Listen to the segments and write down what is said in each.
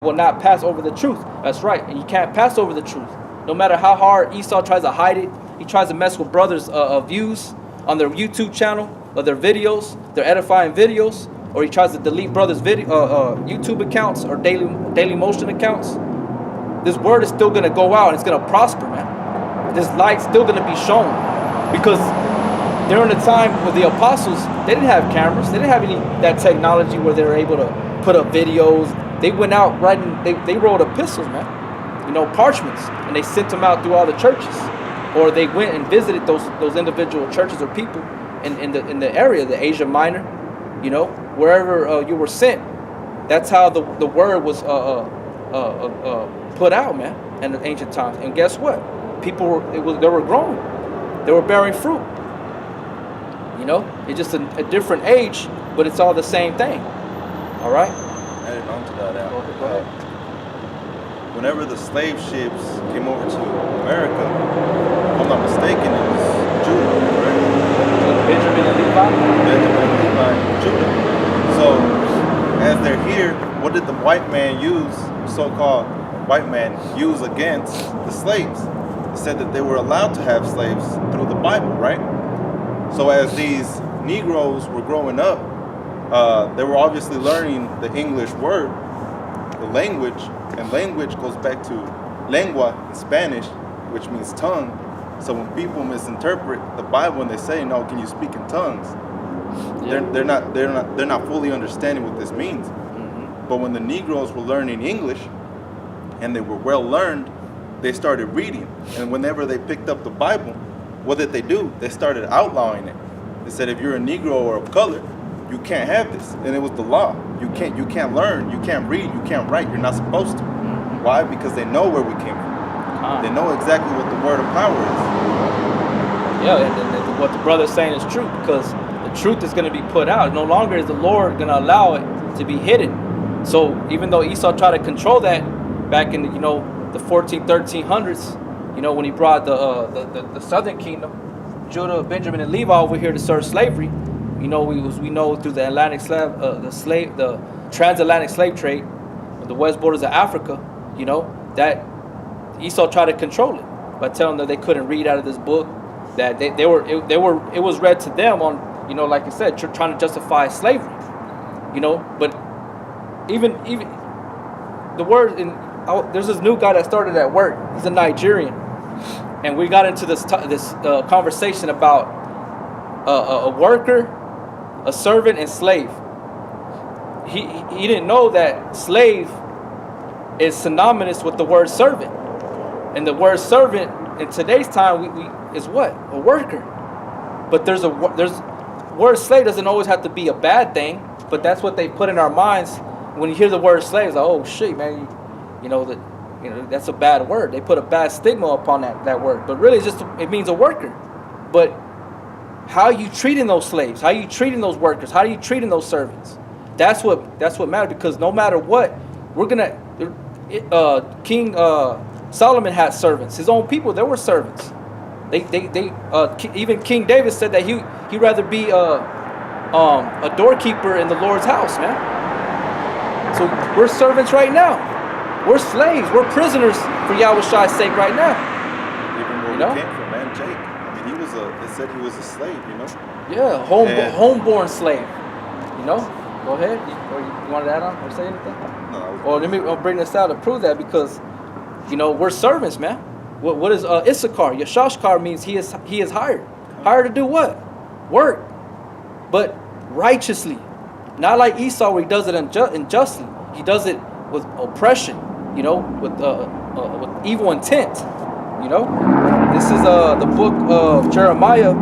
will not pass over the truth. That's right, and you can't pass over the truth. No matter how hard Esau tries to hide it, he tries to mess with brothers' views on their YouTube channel or their videos, their edifying videos, or he tries to delete brothers' YouTube accounts or Daily Motion accounts. This word is still gonna go out and it's gonna prosper, man. This light's still gonna be shown, because during the time with the apostles, they didn't have cameras, they didn't have any that technology where they were able to put up videos. They went out writing, they wrote epistles, man, you know, parchments, and they sent them out through all the churches, or they went and visited those individual churches or people in the area, the Asia Minor, you know, wherever you were sent. That's how the word was put out, man, in the ancient times. And guess what? People they were growing, they were bearing fruit. You know, it's just a different age, but it's all the same thing. All right. Adding on to that, Go ahead. Whenever the slave ships came over to America, if I'm not mistaken, it was Judah, right? Benjamin and Levi. Benjamin, Levi, and Judah. So, as they're here, what did the white man use, so-called white man, use against the slaves? It said that they were allowed to have slaves through the Bible, right? So as these Negroes were growing up, they were obviously learning the English word, the language, and language goes back to lengua in Spanish, which means tongue. So when people misinterpret the Bible and they say, "No, can you speak in tongues?" Yeah. They're not fully understanding what this means. Mm-hmm. But when the Negroes were learning English and they were well learned, they started reading. And whenever they picked up the Bible, what did they do? They started outlawing it. They said, if you're a Negro or of color, you can't have this. And it was the law. You can't learn, you can't read, you can't write. You're not supposed to. Why? Because they know where we came from. They know exactly what the word of power is. Yeah, and what the brother's saying is true, because the truth is going to be put out. No longer is the Lord going to allow it to be hidden. So even though Esau tried to control that back in the 1300s, when he brought the southern kingdom, Judah, Benjamin, and Levi over here to serve slavery, we know through the the transatlantic slave trade, the west borders of Africa, that Esau tried to control it by telling them they couldn't read out of this book, that it was read to them on, like I said, trying to justify slavery, but even the word there's this new guy that started at work. He's a Nigerian, and we got into this conversation about a worker, a servant, and slave. He didn't know that slave is synonymous with the word servant, and the word servant in today's time we is what? A worker. But there's word slave doesn't always have to be a bad thing, but that's what they put in our minds when you hear the word slave. It's like, oh shit, man, that's a bad word. They put a bad stigma upon that word, but really it means a worker. But how are you treating those slaves? How are you treating those workers? How are you treating those servants? That's what matters, because no matter what, we're gonna. King Solomon had servants. His own people, they were servants. Even King David said that he'd rather be a doorkeeper in the Lord's house, man. So we're servants right now. We're slaves. We're prisoners for Yahweh's sake right now. Even where we came from, man, Jake. I mean, it said he was a slave, Yeah, homeborn slave. Go ahead. You wanted to add on or say anything? No. Well, let me bring this out to prove that, because, we're servants, man. What is Issachar? Yashashkar means he is hired. Hired to do what? Work. But righteously. Not like Esau, where he does it unjustly. He does it with oppression, with evil intent. This is the book of Jeremiah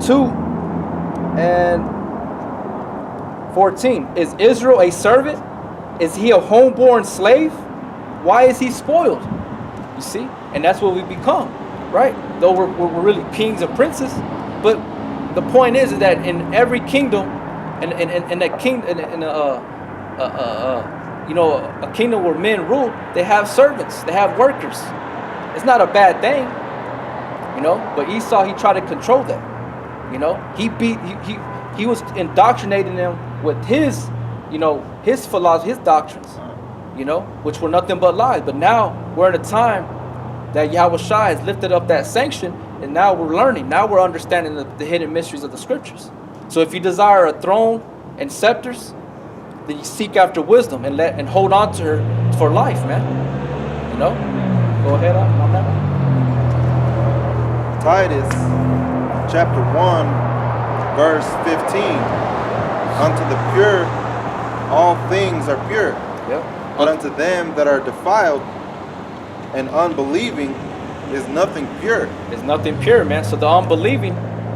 2 and 14. Is Israel a servant? Is he a homeborn slave? Why is he spoiled? You see? And that's what we become, right? Though we're really kings and princes, but the point is that in every kingdom, a kingdom where men rule, they have servants, they have workers. It's not a bad thing, but Esau, he tried to control that. He was indoctrinating them with his philosophy, his doctrines. you know, which were nothing but lies. But now we're in a time that Yahweh Shai has lifted up that sanction, and now we're learning. Now we're understanding the hidden mysteries of the scriptures. So if you desire a throne and scepters, then you seek after wisdom and hold on to her for life, man. You know? Go ahead on that one. Titus chapter 1 verse 15. Unto the pure all things are pure. Yep. But unto them that are defiled and unbelieving is nothing pure. There's nothing pure, man. So the unbelieving,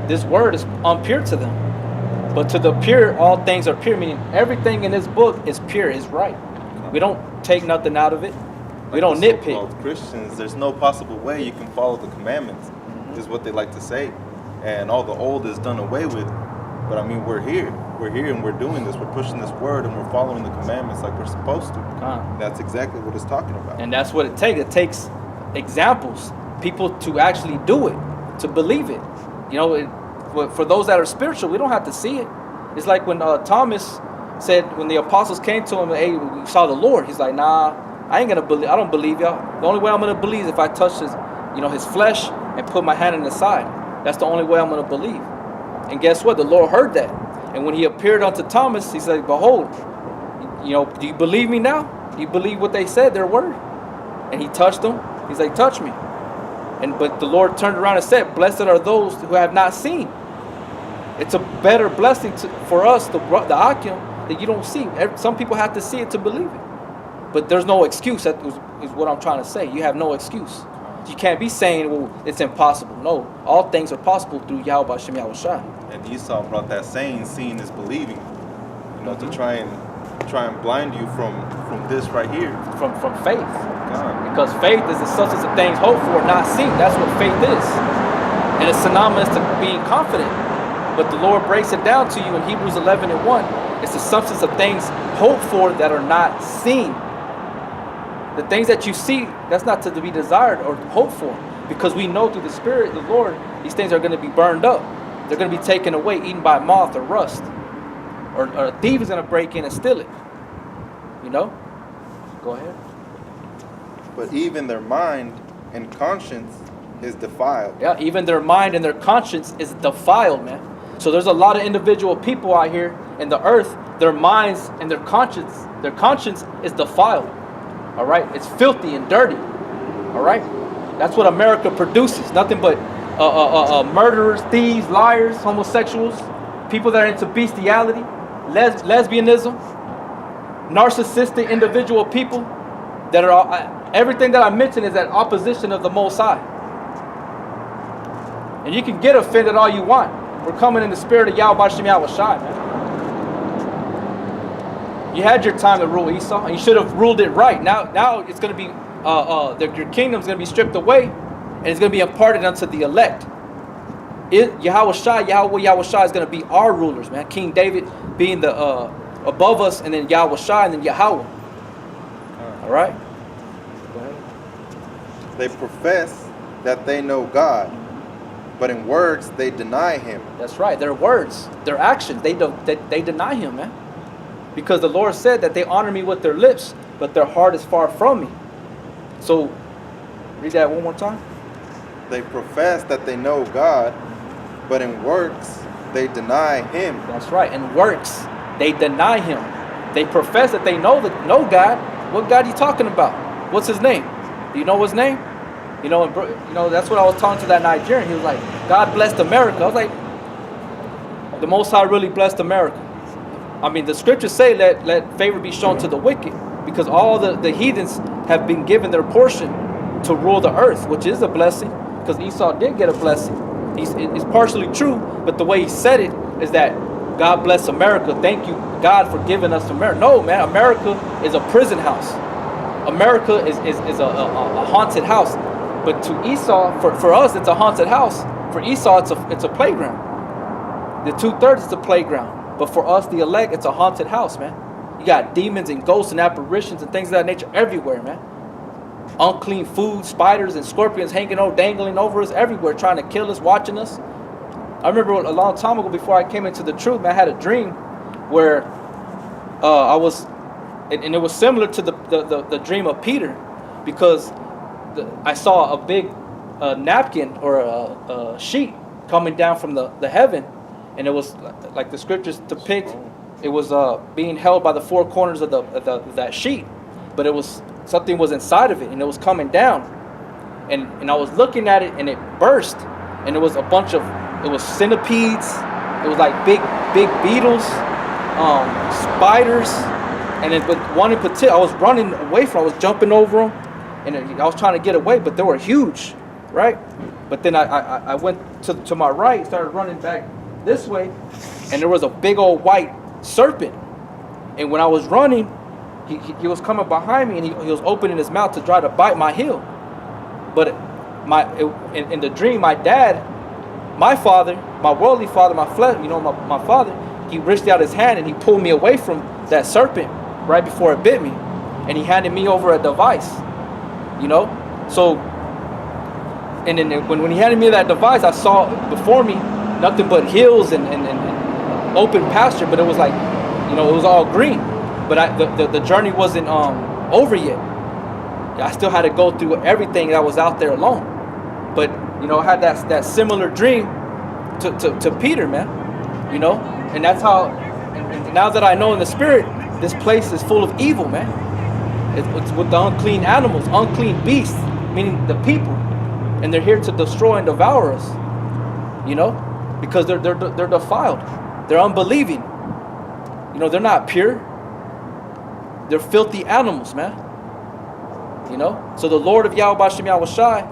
this word is impure to them. But to the pure, all things are pure, meaning everything in this book is pure, is right. We don't take nothing out of it. We don't the nitpick. so-called Christians, there's no possible way you can follow the commandments, is what they like to say. And all the old is done away with. But I mean, we're here. We're here and we're doing this. We're pushing this word and we're following the commandments like we're supposed to. That's exactly what it's talking about. And that's what it takes. It takes examples, people to actually do it, to believe it. You know, for those that are spiritual, we don't have to see it. It's like when Thomas said, when the apostles came to him, hey, we saw the Lord. He's like, nah, I ain't gonna believe. I don't believe y'all. The only way I'm gonna believe is if I touch his flesh and put my hand in his side. That's the only way I'm gonna believe. And guess what? The Lord heard that. And when he appeared unto Thomas, he said, behold, you know, do you believe me now? Do you believe what they said, their word? And he touched him. He's like, touch me. But the Lord turned around and said, blessed are those who have not seen. It's a better blessing for us, the Akim, that you don't see. Some people have to see it to believe it. But there's no excuse. That is what I'm trying to say. You have no excuse. You can't be saying, well, it's impossible. No, all things are possible through Yahweh Hashem Yahweh Shai. And Esau brought that saying, seeing is believing. You know, to try and blind you from this right here. From faith. God. Because faith is the substance of things hoped for, not seen. That's what faith is. And it's synonymous to being confident. But the Lord breaks it down to you in Hebrews 11:1. It's the substance of things hoped for that are not seen. The things that you see, that's not to be desired or hoped for. Because we know through the Spirit, the Lord, these things are going to be burned up. They're going to be taken away, eaten by moth or rust. Or a thief is going to break in and steal it. You know? Go ahead. But even their mind and conscience is defiled. Yeah, even their mind and their conscience is defiled, man. So there's a lot of individual people out here in the earth, their minds and their conscience is defiled. All right? It's filthy and dirty. All right? That's what America produces. Nothing but murderers, thieves, liars, homosexuals, people that are into bestiality, lesbianism, narcissistic individual people that are, everything that I mentioned is at opposition of the Most High. And you can get offended all you want. We're coming in the spirit of Yahweh Hashem Yahweh Shai, man. You had your time to rule Esau, and you should have ruled it right. Now it's going to be, your kingdom's going to be stripped away, and it's going to be imparted unto the elect. Yahweh Shai is going to be our rulers, man. King David being the above us, and then Yahweh Shai, and then Yahweh. All right? Go ahead. They profess that they know God, but in words they deny Him. That's right. Their words, their actions, they deny Him, man. Because the Lord said that they honor me with their lips, but their heart is far from me. So, read that one more time. They profess that they know God, but in works they deny Him. That's right. In works, they deny Him. They profess that they know God. What God are you talking about? What's His name? Do you know His name? You know, that's what I was talking to that Nigerian. He was like, God blessed America. I was like, the Most High really blessed America. I mean, the scriptures say let favor be shown to the wicked, because all the heathens have been given their portion to rule the earth, which is a blessing, because Esau did get a blessing. It's partially true, but the way he said it is that God bless America. Thank you, God, for giving us America. No, man, America is a prison house. America is a haunted house. But to Esau, for us, it's a haunted house. For Esau, it's a playground. The 2/3 is a playground. But for us, the elect, it's a haunted house, man. You got demons and ghosts and apparitions and things of that nature everywhere, man. Unclean food, spiders and scorpions dangling over us everywhere, trying to kill us, watching us. I remember a long time ago, before I came into the truth, man, I had a dream where I was and it was similar to the dream of Peter, because I saw a big napkin or a sheet coming down from the heaven, and it was like the scriptures depict. It was being held by the four corners of that sheet, but it was something was inside of it, and it was coming down, and I was looking at it, and it burst, and it was a bunch of, it was centipedes, it was like big beetles, spiders, and then but one in particular, I was running away from, I was jumping over them, and I was trying to get away, but they were huge, right? But then I went to my right, started running back this way, and there was a big old white serpent, and when I was running, he was coming behind me, and he was opening his mouth to try to bite my heel. But in the dream, my dad, my father, my worldly father, my flesh, my father, he reached out his hand and he pulled me away from that serpent right before it bit me, and he handed me over a device, So, and then when he handed me that device, I saw before me nothing but hills and open pasture, but it was like, it was all green. But the journey wasn't over yet. I still had to go through everything that was out there alone. But I had that similar dream to Peter, man. And that's how. And now that I know in the spirit, this place is full of evil, man. It's with the unclean animals, unclean beasts, meaning the people, and they're here to destroy and devour us. Because they're defiled, they're unbelieving. They're not pure. They're filthy animals, man. So the Lord of Yahweh Shem Yahweh Shai,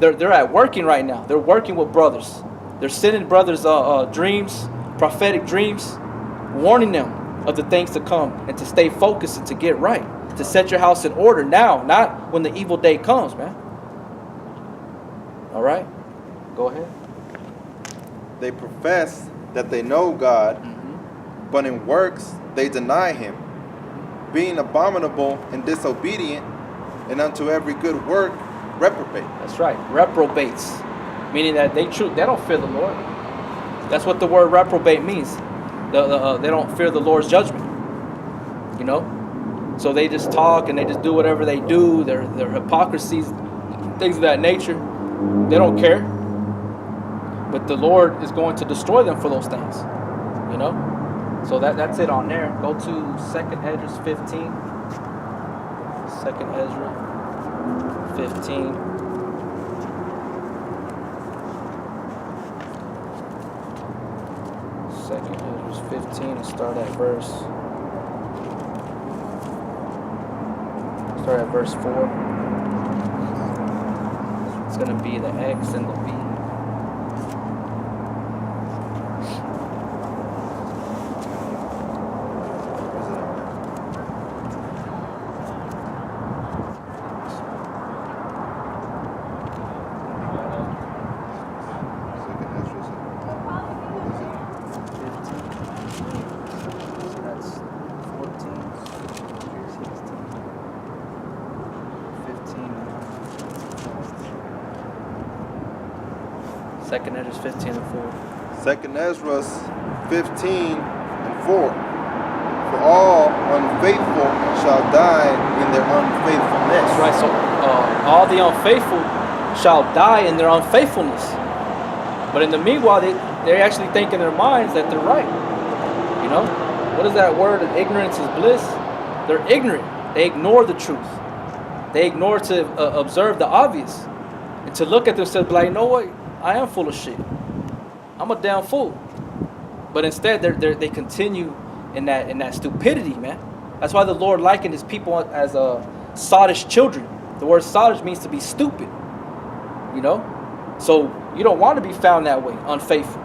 they're at working right now. They're working with brothers. They're sending brothers dreams, prophetic dreams, warning them of the things to come, and to stay focused and to get right, to set your house in order now, not when the evil day comes, man. All right, go ahead. They profess that they know God, but in works they deny him, being abominable and disobedient, and unto every good work reprobate. That's right, reprobates, meaning that they don't fear the Lord. That's what the word reprobate means. They don't fear the Lord's judgment. So they just talk and they just do whatever they do. Their hypocrisies, things of that nature. They don't care. But the Lord is going to destroy them for those things. So that's it on there. Go to 2nd Ezra 15. 2nd Ezra 15. Second Ezra 15 and start at verse 4. It's going to be the X and the B. Second Ezra 15 and 4. Second Ezra 15 and 4. For all unfaithful shall die in their unfaithfulness. That's right. So all the unfaithful shall die in their unfaithfulness. But in the meanwhile, they actually think in their minds that they're right. What is that word? Ignorance is bliss. They're ignorant. They ignore the truth. They ignore to observe the obvious, and to look at themselves like, you know what? I am full of shit. I'm a damn fool. But instead, they continue in that stupidity, man. That's why the Lord likened his people as sottish children. The word sottish means to be stupid. So you don't want to be found that way, unfaithful.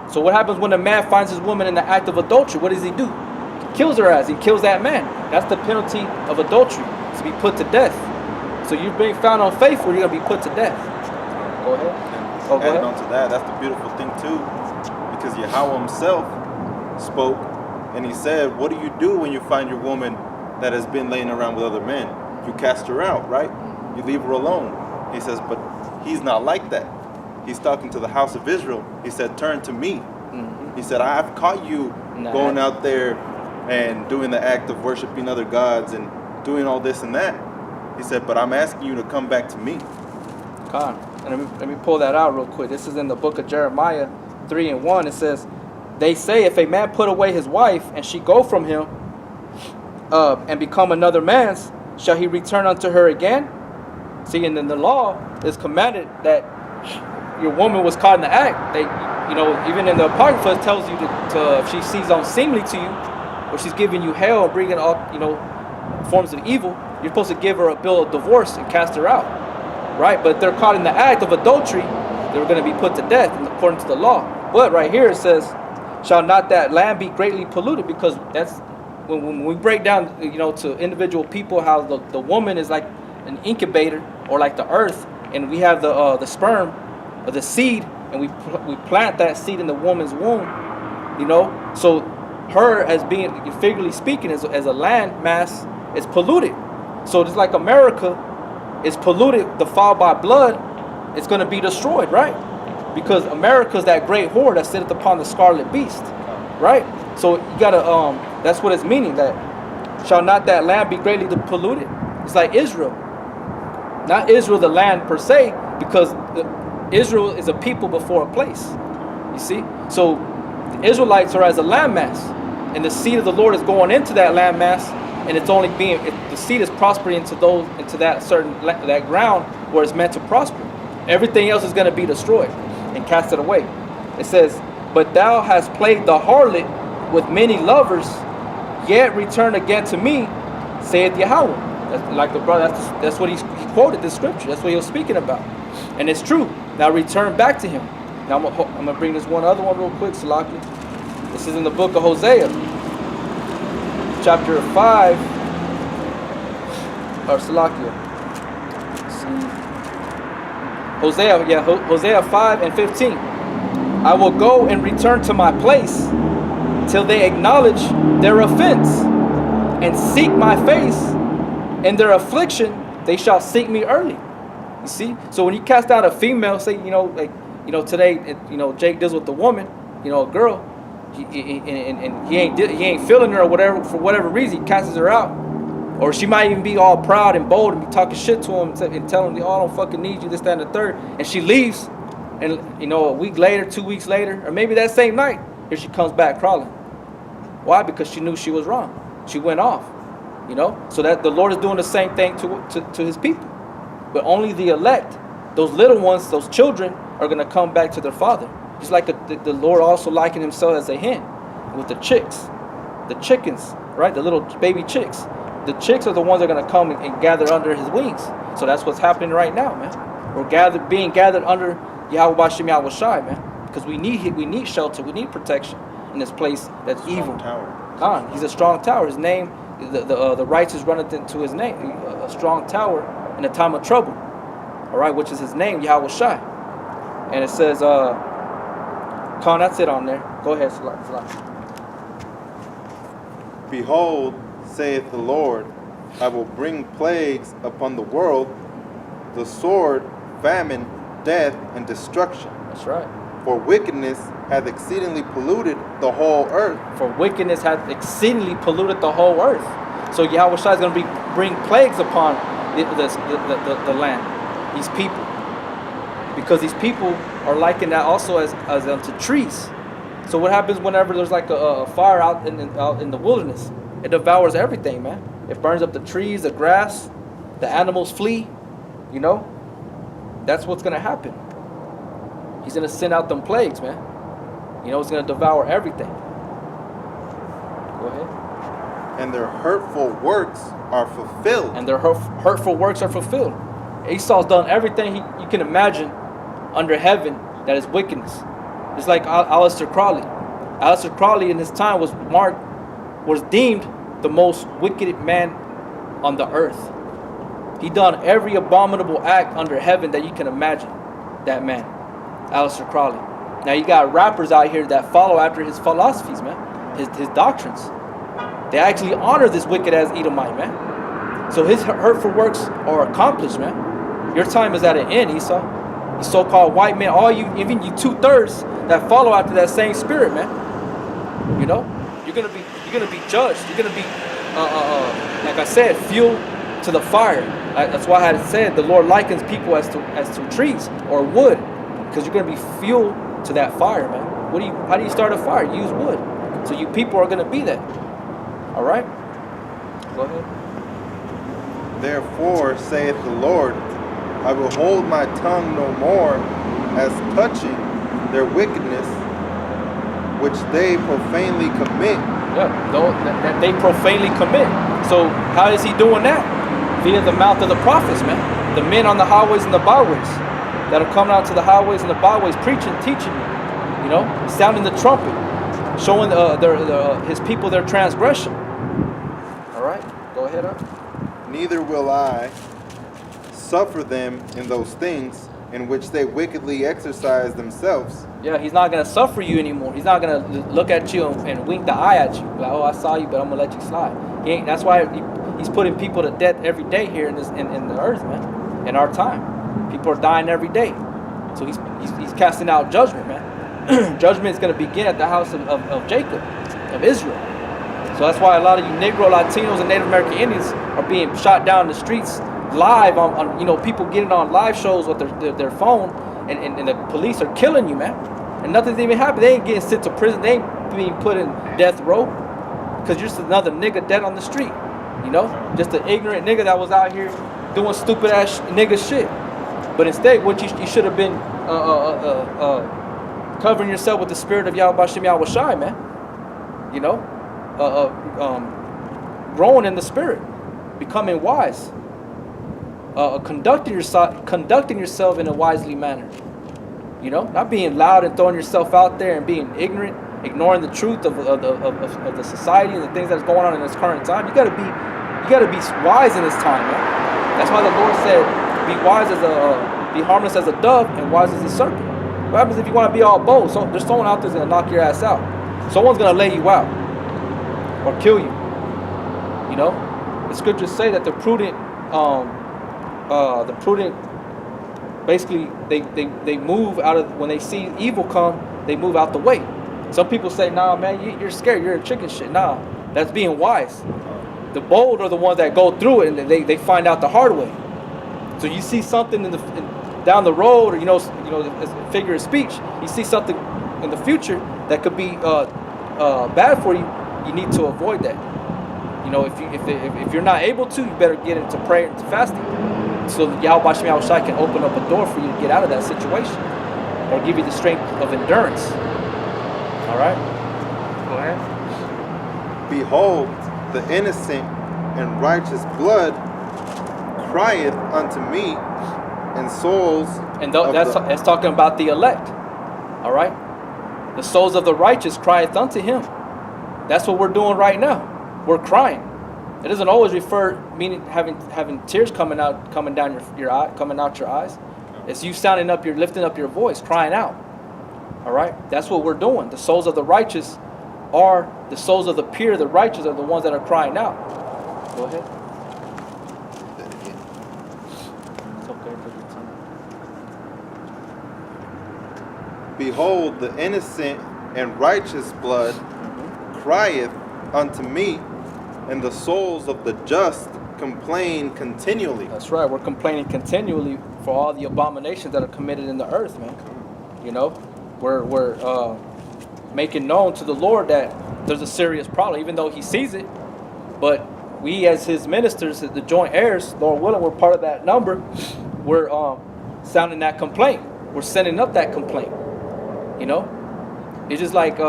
So what happens when a man finds his woman in the act of adultery? What does he do? He kills her ass. He kills that man. That's the penalty of adultery, to be put to death. So you're being found unfaithful, you're going to be put to death. Go ahead. Adding on to that, that's the beautiful thing too, because Yahweh himself spoke, and he said, what do when you find your woman that has been laying around with other men? You cast her out, right? You leave her alone. He says, but he's not like that. He's talking to the house of Israel. He said, turn to me. He said, I've caught you going out there and doing the act of worshiping other gods and doing all this and that. He said, but I'm asking you to come back to me. Con. And let me pull that out real quick. This is in the book of Jeremiah 3:1. It says, they say, if a man put away his wife, and she go from him, and become another man's, shall he return unto her again? See, and then the law is commanded that your woman was caught in the act. They, even in the Apocrypha, it tells you to if she sees unseemly to you, or she's giving you hell, bringing up, forms of evil, you're supposed to give her a bill of divorce and cast her out, right? But if they're caught in the act of adultery, they're going to be put to death according to the law. But right here it says, shall not that land be greatly polluted? Because that's when we break down, to individual people, how the woman is like an incubator or like the earth, and we have the sperm or the seed, and we plant that seed in the woman's womb, so her, as being figuratively speaking, as a land mass, is polluted. So just like America is polluted, defiled by blood, it's going to be destroyed, right? Because America's that great whore that sitteth upon the scarlet beast, right? So you gotta that's what it's meaning, that shall not that land be greatly polluted? It's like Israel, not Israel the land per se, because Israel is a people before a place, you see. So the Israelites are as a landmass, and the seed of the Lord is going into that landmass, and it's only the seed is prospering into that ground where it's meant to prosper. Everything else is going to be destroyed and casted away. It says, but thou hast played the harlot with many lovers, yet return again to me, saith Yahweh. That's like the brother. That's what he quoted this scripture. That's what he was speaking about, and it's true. Now return back to him. Now I'm gonna bring this one other one real quick, Salaki. This is in the book of Hosea, chapter 5, or Salakia. Hosea 5:15. I will go and return to my place till they acknowledge their offense and seek my face. In their affliction, they shall seek me early. You see? So when you cast out a female, say, today, Jake deals with the woman, a girl, and he ain't feeling her or whatever, for whatever reason, he casts her out. Or she might even be all proud and bold and be talking shit to him and telling him, oh, I don't fucking need you, this, that, and the third. And she leaves, and a week later, 2 weeks later, or maybe that same night, here she comes back crawling. Why? Because she knew she was wrong. She went off, So that the Lord is doing the same thing to his people. But only the elect, those little ones, those children, are going to come back to their father. Just like the Lord also likened himself as a hen with the chicks, the chickens, right? The little baby chicks. The chicks are the ones that are going to come and gather under his wings. So that's what's happening right now, man. We're being gathered under Yahweh Bashem Yahweh Shai, man. Because we need shelter, we need protection in this place that's evil. Tower. He's a strong tower. His name, the righteous runneth into his name, a strong tower in a time of trouble. All right, which is his name, Yahweh Shai. And it says, Khan, that's it on there. Go ahead, Salah. Behold, saith the Lord, I will bring plagues upon the world, the sword, famine, death, and destruction. That's right. For wickedness hath exceedingly polluted the whole earth. For wickedness hath exceedingly polluted the whole earth. So Yahweh Shai is going to bring plagues upon the land, these people. Because these people are likened that also as unto trees. So what happens whenever there's like a fire out in the wilderness? It devours everything, man. It burns up the trees, the grass, the animals flee. That's what's going to happen. He's going to send out them plagues, man. It's going to devour everything. Go ahead. And their hurtful works are fulfilled. Hurtful works are fulfilled. Esau's done everything you can imagine under heaven that is wickedness. It's like Aleister Crowley. Aleister Crowley in his time was deemed the most wicked man on the earth. He done every abominable act under heaven that you can imagine. That man, Aleister Crowley. Now you got rappers out here that follow after his philosophies, man, his doctrines. They actually honor this wicked ass Edomite, man. So his hurtful works are accomplished, man. Your time is at an end, Esau. You so-called white men, even you 2/3 that follow after that same spirit, man. You're gonna You're gonna be judged. You're gonna be, like I said, fuel to the fire. That's why I had said the Lord likens people as to trees or wood, because you're gonna be fuel to that fire, man. How do you start a fire? You use wood. So you people are gonna be that. All right. Go ahead. Therefore, saith the Lord, I will hold my tongue no more as touching their wickedness, which they profanely commit. Yeah, that they profanely commit. So how is he doing that? Via the mouth of the prophets, man. The men on the highways and the byways that are coming out to the highways and the byways, preaching, teaching, sounding the trumpet, showing his people their transgression. All right, go ahead up. Neither will I suffer them in those things in which they wickedly exercise themselves. Yeah, he's not going to suffer you anymore. He's not going to look at you and wink the eye at you. Like, oh, I saw you, but I'm going to let you slide. That's why he's putting people to death every day here in the earth, man. In our time. People are dying every day. So he's casting out judgment, man. Judgment is going to begin at the house of Jacob, of Israel. So that's why a lot of you Negro, Latinos, and Native American Indians are being shot down in the streets live on people getting on live shows with their phone, and the police are killing you, man. And nothing's even happened. They ain't getting sent to prison. They ain't being put in death row because you're just another nigga dead on the street. Just an ignorant nigga that was out here doing stupid ass nigga shit. But instead, what you should have been covering yourself with the spirit of Yahweh Shem Yahweh Shai, man. Growing in the spirit, becoming wise, conducting yourself in a wisely manner. Not being loud and throwing yourself out there and being ignorant, ignoring the truth of the society and the things that's going on in this current time. You gotta be wise in this time, man. That's why the Lord said, be harmless as a dove and wise as a serpent. What happens if you want to be all bold? So there's someone out there that's gonna knock your ass out. Someone's gonna lay you out or kill you. The scriptures say that the prudent, basically they move out of, when they see evil come, they move out the way. Some people say, nah, man, you're scared, you're a chicken shit. Nah, that's being wise. The bold are the ones that go through it and they find out the hard way. So you see something down the road, or as a figure of speech, you see something in the future that could be bad for you. You need to avoid that. If you're not able to, you better get into prayer and fasting, so that Yahweh Shem Yahweh Shai can open up a door for you to get out of that situation, or give you the strength of endurance. All right, go ahead. Behold, the innocent and righteous blood crieth unto me, and souls. And that's talking about the elect. All right, the souls of the righteous crieth unto him. That's what we're doing right now. We're crying. It doesn't always refer meaning having tears coming down your eye, coming out your eyes. It's you you're lifting up your voice, crying out. All right, that's what we're doing. The souls of the righteous are the souls of the pure. The righteous are the ones that are crying out. Go ahead. It's okay. Behold, the innocent and righteous blood crieth unto me, and the souls of the just complain continually. That's right. We're complaining continually for all the abominations that are committed in the earth, man. We're making known to the Lord that there's a serious problem, even though He sees it. But we, as His ministers, the joint heirs, Lord willing, we're part of that number. We're sounding that complaint. We're sending up that complaint. It's just like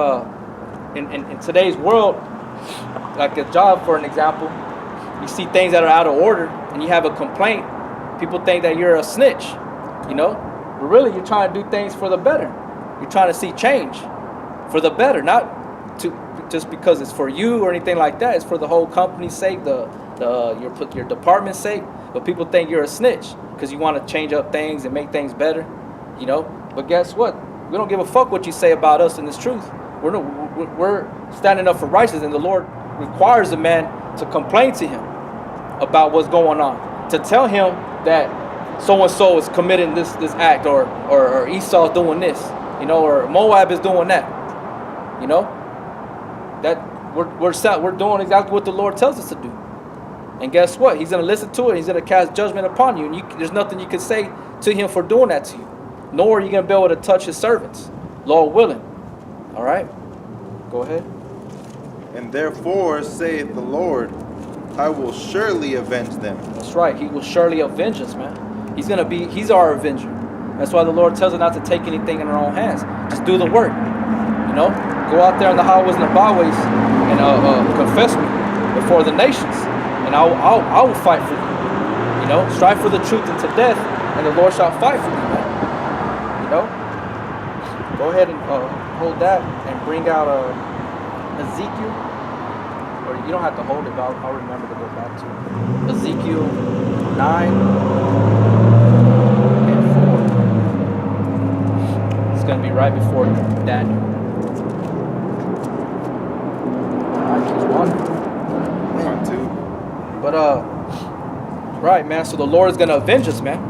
in today's world, like a job, for an example, you see things that are out of order and you have a complaint, people think that you're a snitch, but really you're trying to do things for the better. You're trying to see change for the better, not to just because it's for you or anything like that. It's for the whole company's sake, your department's sake. But people think you're a snitch because you want to change up things and make things better, But guess what? We don't give a fuck what you say about us in this truth. We're standing up for righteousness, and the Lord requires a man to complain to Him about what's going on, to tell him that so and so is committing this act, or Esau is doing this, or Moab is doing that. That we're doing exactly what the Lord tells us to do. And guess what? He's going to listen to it. He's going to cast judgment upon you. And there's nothing you can say to him for doing that to you. Nor are you going to be able to touch his servants, Lord willing. All right? Go ahead. And therefore, saith the Lord, I will surely avenge them. That's right. He will surely avenge us, man. He's our avenger. That's why the Lord tells us not to take anything in our own hands. Just do the work. You know? Go out there on the highways and the byways and confess me before the nations. And I will fight for you. You know? Strive for the truth unto death, and the Lord shall fight for you, man. You know? Go ahead and hold that and bring out Ezekiel. Or you don't have to hold it, but I'll remember to go back to it. Ezekiel 9 and 4. It's going to be right before Daniel. Alright, keep wandering. But right, man. So the Lord is going to avenge us, man.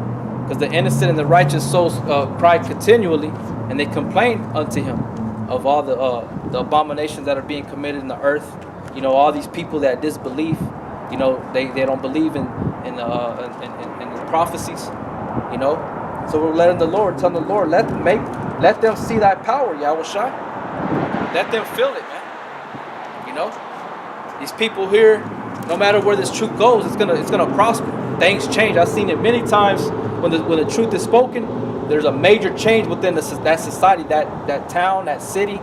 Because the innocent and the righteous souls cry continually, and they complain unto him of all the abominations that are being committed in the earth. You know, all these people that disbelieve, you know, they don't believe in the prophecies, you know. So we're letting the Lord, telling the Lord, let them see thy power, Yahushua. Let them feel it, man. You know, these people here, no matter where this truth goes, it's gonna prosper. Things change. I've seen it many times when the truth is spoken. There's a major change within that society, that town, that city,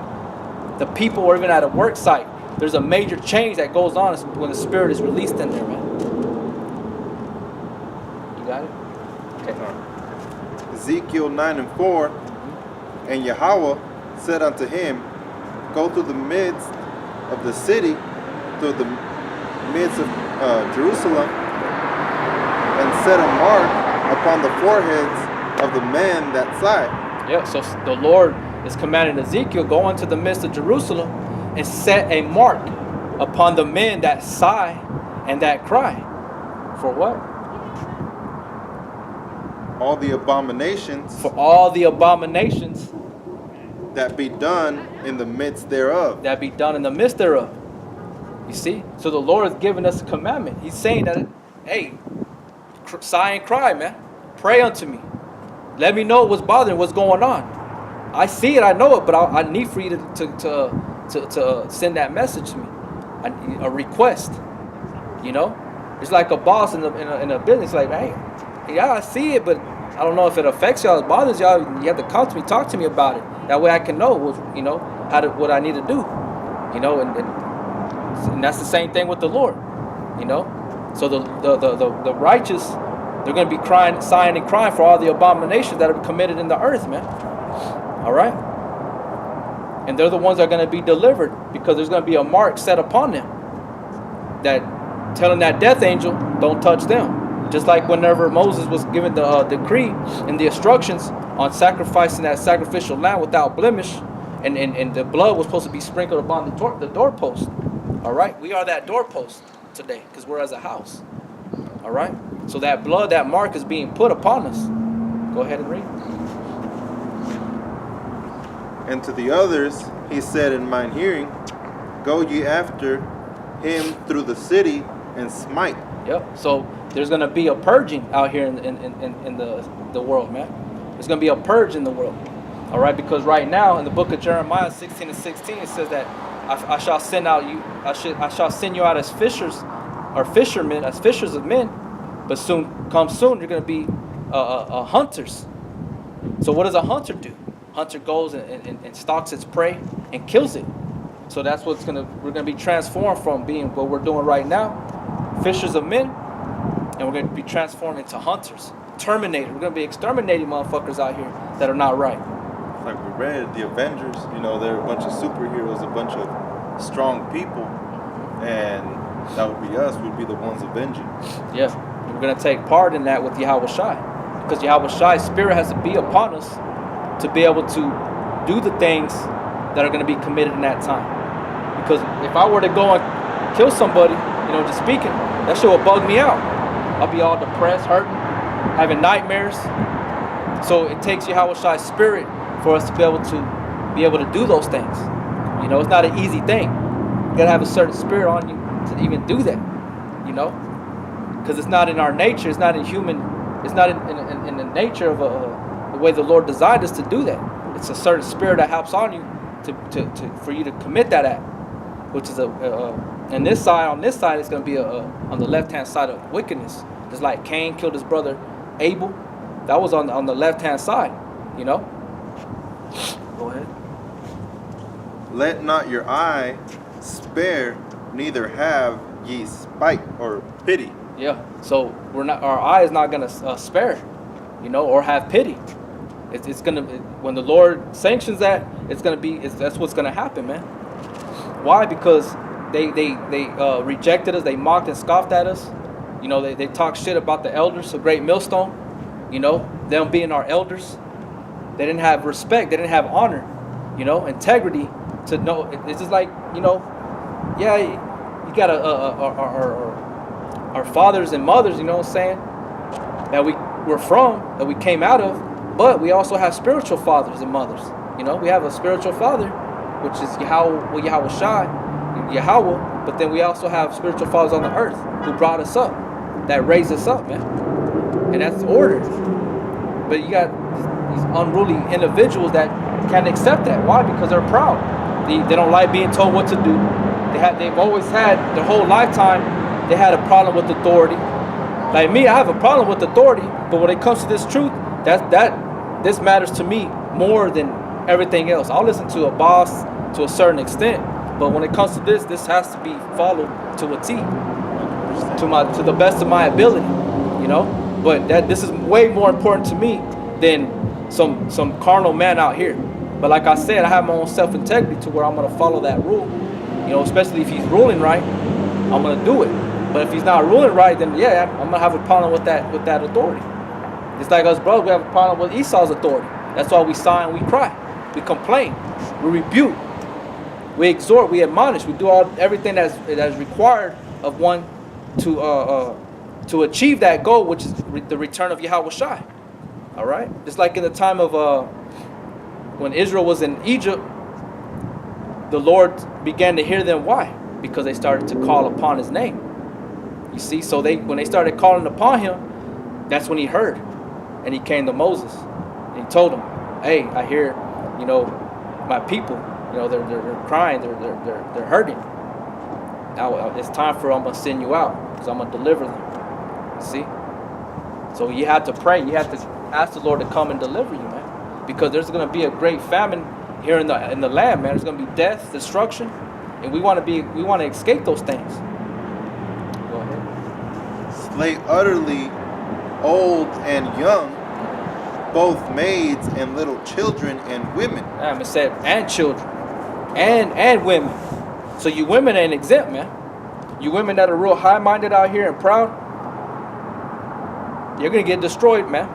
the people, or even at a work site. There's a major change that goes on when the Spirit is released in there, man. You got it? Okay. Ezekiel 9 and 4, and Yahweh said unto him, go through the midst of the city, through the midst of Jerusalem, and set a mark upon the foreheads of the men that sigh. Yeah, so the Lord is commanding Ezekiel, go into the midst of Jerusalem and set a mark upon the men that sigh and that cry. For what? All the abominations. For all the abominations that be done in the midst thereof. That be done in the midst thereof. You see? So the Lord has given us a commandment. He's saying that, hey, sigh and cry, man. Pray unto me. Let me know what's bothering, what's going on. I see it, I know it, but I need for you to send that message to me. A request. You know? It's like a boss in a business, like, hey, yeah, I see it, but I don't know if it affects y'all, it bothers y'all. You have to come to me, talk to me about it. That way I can know, you know, what I need to do. You know, and that's the same thing with the Lord. You know? So the righteous, they're going to be crying, sighing and crying for all the abominations that are committed in the earth, man. All right? And they're the ones that are going to be delivered, because there's going to be a mark set upon them that telling that death angel, don't touch them. Just like whenever Moses was given the decree and the instructions on sacrificing that sacrificial lamb without blemish, and the blood was supposed to be sprinkled upon the doorpost. All right? We are that doorpost today, because we're as a house. All right? So that blood, that mark is being put upon us. Go ahead and read. And to the others he said in mine hearing, go ye after him through the city and smite. Yep. So there's going to be a purging out here in the world, man. There's going to be a purge in the world. All right? Because right now in the book of Jeremiah 16 and 16, it says that I shall send out you. I shall send you out as fishers, or fishermen, as fishers of men. But soon, you're going to be hunters. So what does a hunter do? Hunter goes and stalks its prey and kills it. So that's we're going to be transformed from being what we're doing right now, fishers of men, and we're going to be transformed into hunters, terminated. We're going to be exterminating motherfuckers out here that are not right. Like we read, the Avengers, you know, they're a bunch of superheroes, a bunch of strong people, and that would be us. We'd be the ones avenging. Yeah, we're going to take part in that with Yahweh Shai, because Yahweh Shai's spirit has to be upon us to be able to do the things that are going to be committed in that time. Because if I were to go and kill somebody, you know, just speaking, that shit will bug me out. I'll be all depressed, hurting, having nightmares. So it takes Yahweh Shai's spirit for us to be able to do those things. You know, it's not an easy thing. You gotta have a certain spirit on you to even do that, you know, because it's not in our nature. It's not in human. It's not in the nature of the way the Lord designed us to do that. It's a certain spirit that helps on you for you to commit that act, which is and this side, on this side, it's going to be on the left-hand side of wickedness. Just like Cain killed his brother Abel, that was on the left-hand side, you know. Go ahead. Let not your eye spare, neither have ye spite or pity. Yeah. So our eye is not going to spare, you know, or have pity. It's going to, when the Lord sanctions that, that's what's going to happen, man. Why? Because they rejected us, they mocked and scoffed at us. You know, they talked shit about the elders of Great Millstone. You know, them being our elders. They didn't have respect, they didn't have honor, you know, integrity to know. It's just like, you know, yeah, you got our fathers and mothers, you know what I'm saying, that we're from, that we came out of, but we also have spiritual fathers and mothers. You know, we have a spiritual father, which is Yahweh Shai, Yahweh, but then we also have spiritual fathers on the earth who brought us up, that raised us up, man. And that's order. But you got these unruly individuals that can't accept that. Why? Because they're proud. They don't like being told what to do. They've always had, their whole lifetime, they had a problem with authority. Like me, I have a problem with authority, but when it comes to this truth, this matters to me more than everything else. I'll listen to a boss to a certain extent, but when it comes to this has to be followed to a T, to the best of my ability, you know. But this is way more important to me than some carnal man out here. But like I said, I have my own self-integrity to where I'm gonna follow that rule, you know. Especially if he's ruling right, I'm gonna do it. But if he's not ruling right, then yeah, I'm gonna have a problem with that authority. It's like us brothers, we have a problem with Esau's authority. That's why we sigh and we cry, we complain, we rebuke, we exhort, we admonish, we do everything that's required of one to achieve that goal, which is the return of Yahweh Shai. All right, just like in the time of when Israel was in Egypt, the Lord began to hear them. Why? Because they started to call upon His name. You see, so when they started calling upon Him, that's when He heard, and He came to Moses, and He told him, "Hey, I hear, you know, my people, you know, they're crying, they're hurting. Now it's time for I'm gonna send you out, because I'm gonna deliver them." You see, so you have to pray, you have to ask the Lord to come and deliver you, man, because there's gonna be a great famine here in the land, man. There's gonna be death, destruction, and we want to escape those things. Go ahead. Slay utterly old and young, both maids and little children and women. It said and children, and women. So you women ain't exempt, man. You women that are real high-minded out here and proud, you're gonna get destroyed, man.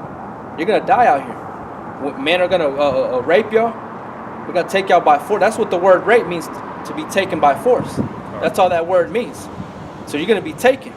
You're gonna die out here. Men are gonna rape y'all. We're gonna take y'all by force. That's what the word rape means, to be taken by force. That's all that word means. So you're gonna be taken.